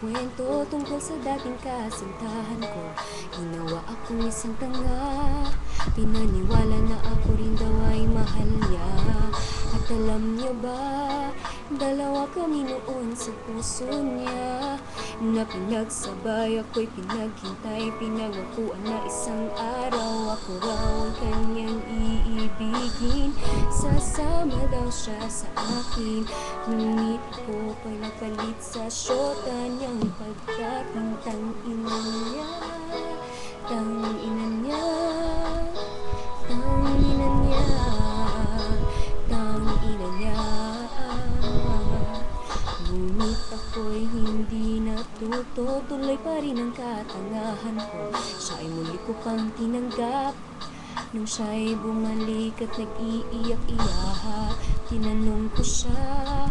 kwento tungkol sa dating kasintahan ko. Ginawa akong isang tanga, pinaniwala na ako rin daw ay mahal niya. At alam niya ba, dalawa kami noon sa puso niya, na pinagsabay ako'y pinaghintay, pinangakuan na isang araw ako raw ang kanyang iibigin. Sasama daw siya sa akin, ngunit ako pa'y napalit sa syota niyang pagdating. Tangina niya, tangina niya, tangina niya, tangina niya. Ngunit ako'y hindi natuto, tuloy pa rin ang katangahan ko. Siya ay muli ko pang tinanggap nung siya'y bumalik at nag-iiyak-iyaha. Tinanong ko siya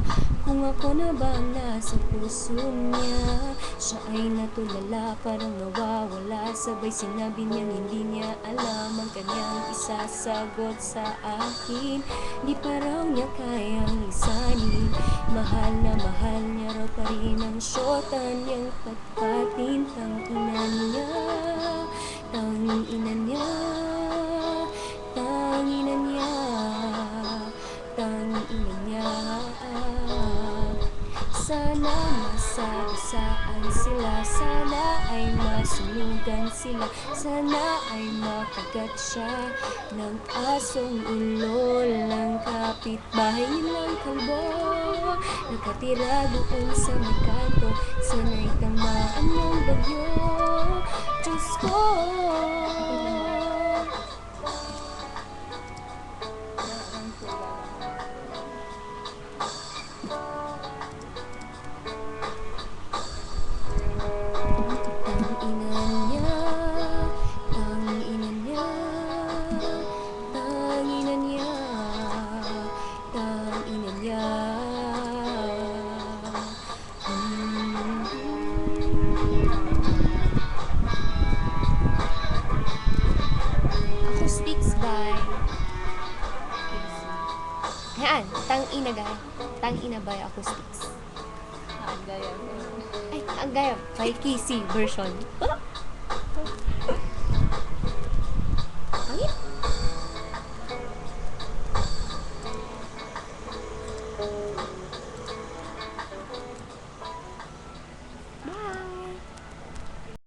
kung ako na ba ang nasa puso niya. Siya ay natulala, parang nawawala. Sabay sinabi niyang hindi niya alam ang kanyang isasagot sa akin. Di pa raw niya kayang lisanin, mahal na mahal niya raw pa rin ang syota niyang patpatin. Tangina niya, tangina niya, tangina niya, tangina niya. Sana masagasaan sila, sana ay masunugan sila, sana ay makagat siya ng asong ulo ng kapitbahay nilang kalbo. Nakatira doon sa may kanto, sana'y tamaan ng bagyo. Diyos ko, tangina niya, tangina niya, tangina niya, tangina niya. Acoustics by yan, tangina gaya. Tangina by Acoustics. Ay, ang gaya by Casey version. Ay,